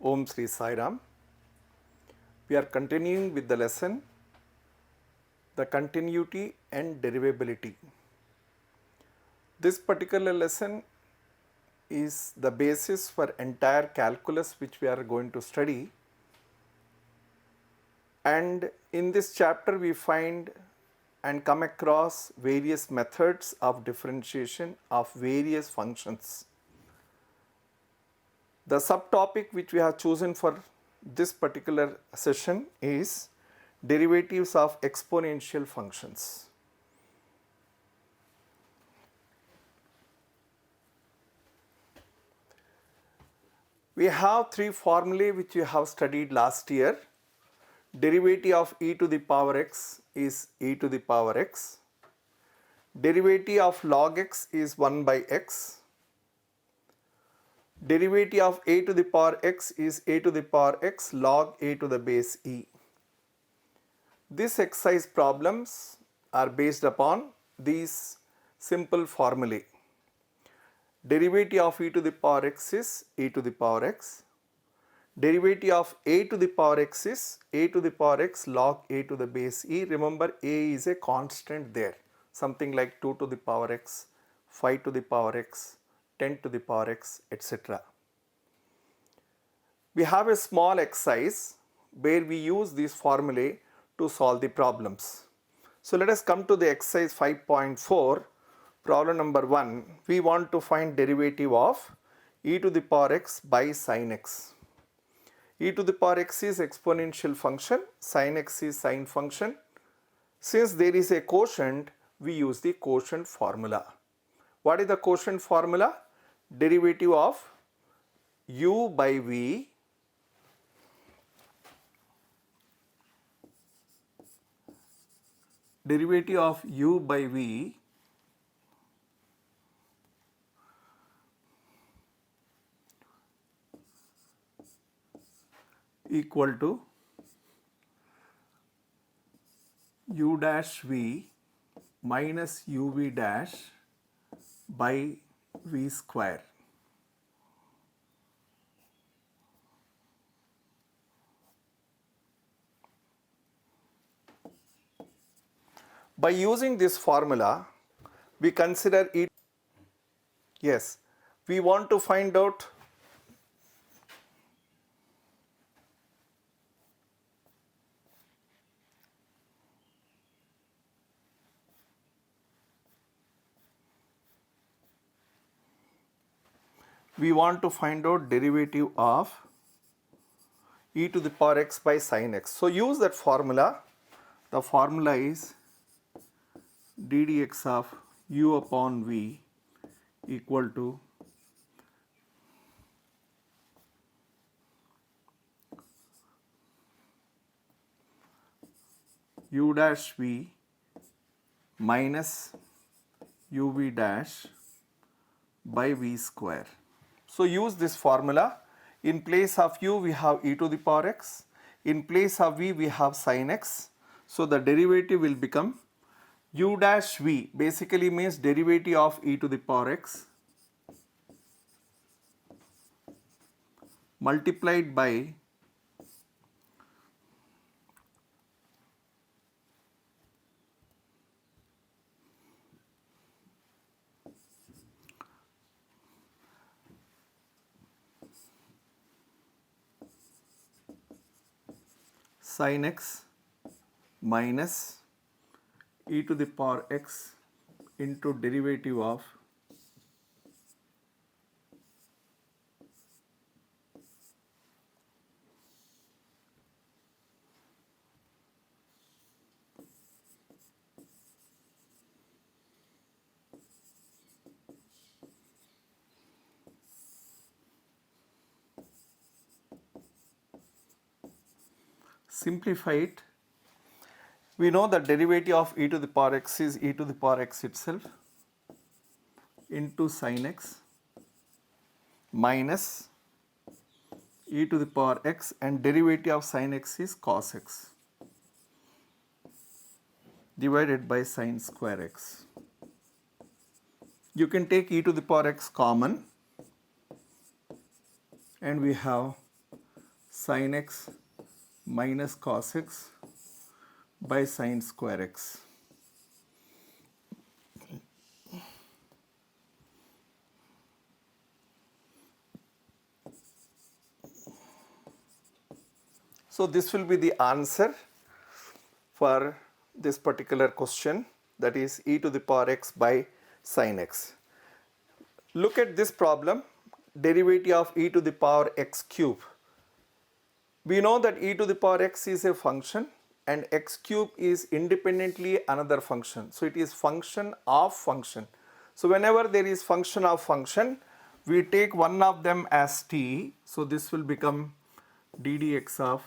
Om Sri Sai Ram. We are continuing with the lesson, the continuity and derivability. This particular lesson is the basis for entire calculus which we are going to study. And in this chapter we find and come across various methods of differentiation of various functions. The subtopic which we have chosen for this particular session is derivatives of exponential functions. We have three formulae which we have studied last year. Derivative of e to the power x is e to the power x. Derivative of log x is 1 by x. Derivative of a to the power x is a to the power x log a to the base e. These exercise problems are based upon these simple formulae. Derivative of e to the power x is e to the power x. Derivative of a to the power x is a to the power x log a to the base e. Remember, a is a constant there, something like 2 to the power x, 5 to the power x, 10 to the power x, etc. We have a small exercise where we use these formulae to solve the problems. So let us come to the exercise 5.4. Problem number 1. We want to find derivative of e to the power x by sin x. E to the power x is exponential function, sin x is sine function. Since there is a quotient, we use the quotient formula. What is the quotient formula? Derivative of u by v equal to u dash v minus uv dash by v square. By using this formula, we consider it. Yes, we want to find out derivative of e to the power x by sin x. So use that formula. The formula is d dx of u upon v equal to u dash v minus uv dash by v square. So use this formula. In place of u we have e to the power x. In place of v we have sin x. So the derivative will become u dash v, basically means derivative of e to the power x multiplied by sin x minus e to the power x into derivative of simplify it. We know that derivative of e to the power x is e to the power x itself into sin x minus e to the power x, and derivative of sin x is cos x divided by sin square x. You can take e to the power x common and we have sin x minus cos x by sin square x. So this will be the answer for this particular question, that is e to the power x by sin x. Look at this problem, derivative of e to the power x cube. We know that e to the power x is a function and x cube is independently another function. So it is function of function. So whenever there is function of function, we take one of them as t. So this will become d dx of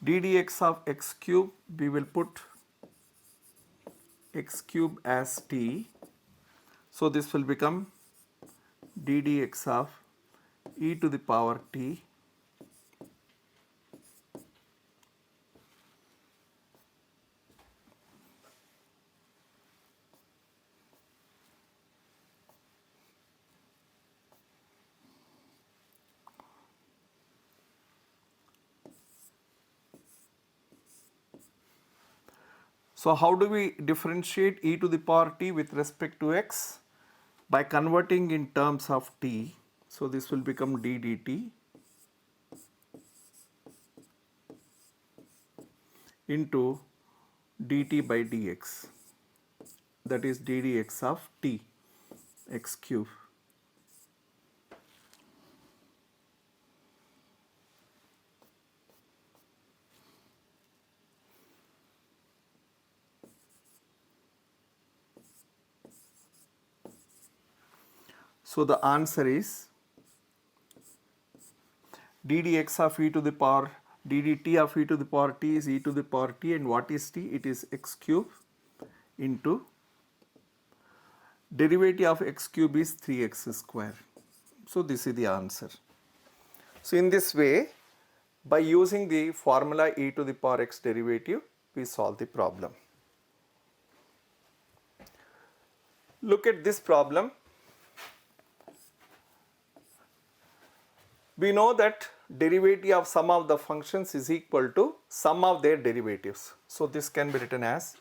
d dx of x cube. We will put x cube as t. So this will become d dx of e to the power t . So how do we differentiate e to the power t with respect to x? By converting in terms of t. So this will become d dt into dt by dx, that is d dx of t x cube. So the answer is d dx of e to the power d dt of e to the power t is e to the power t, and what is t? It is x cube into derivative of x cube is 3x square. So this is the answer. So in this way, by using the formula e to the power x derivative, we solve the problem. Look at this problem. We know that derivative of sum of the functions is equal to sum of their derivatives. So this can be written as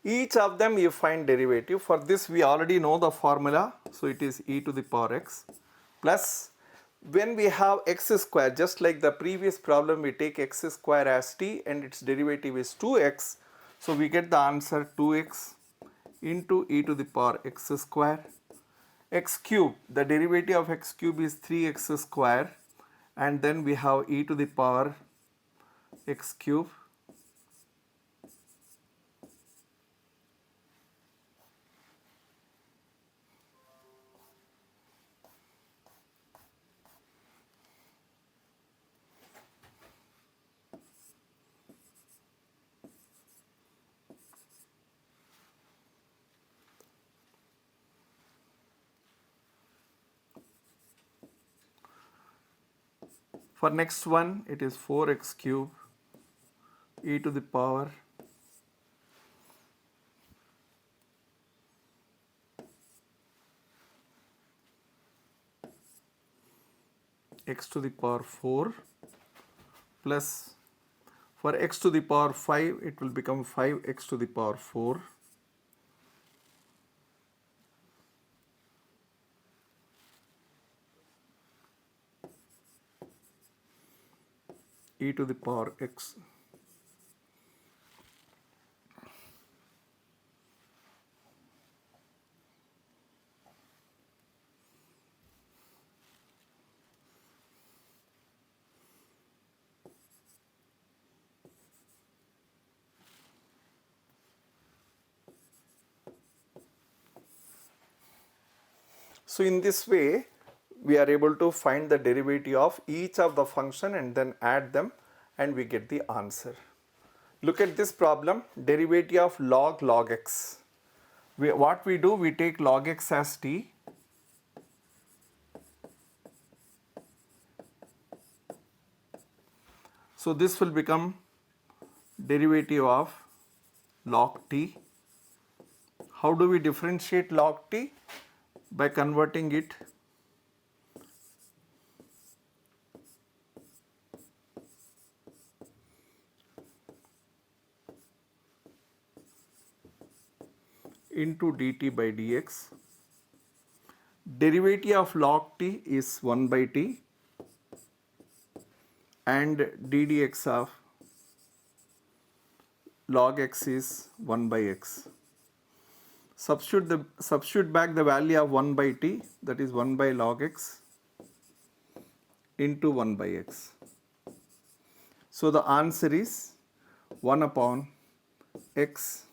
each of them you find derivative. For this we already know the formula. So it is e to the power x plus, when we have x square, just like the previous problem, we take x square as t and its derivative is 2x. So we get the answer 2x into e to the power x square. X cube, the derivative of x cube is 3x square, and then we have e to the power x cube For next one, it is 4x cube e to the power x to the power 4 plus, for x to the power 5, it will become 5x to the power 4 . e to the power x. So in this way, we are able to find the derivative of each of the function and then add them and we get the answer. Look at this problem, derivative of log x. What we do, we take log x as t. So this will become derivative of log t. How do we differentiate log t? By converting it into dt by dx. Derivative of log t is 1 by t and ddx of log x is 1 by x. Substitute back the value of 1 by t, that is 1 by log x into 1 by x. So the answer is 1 upon x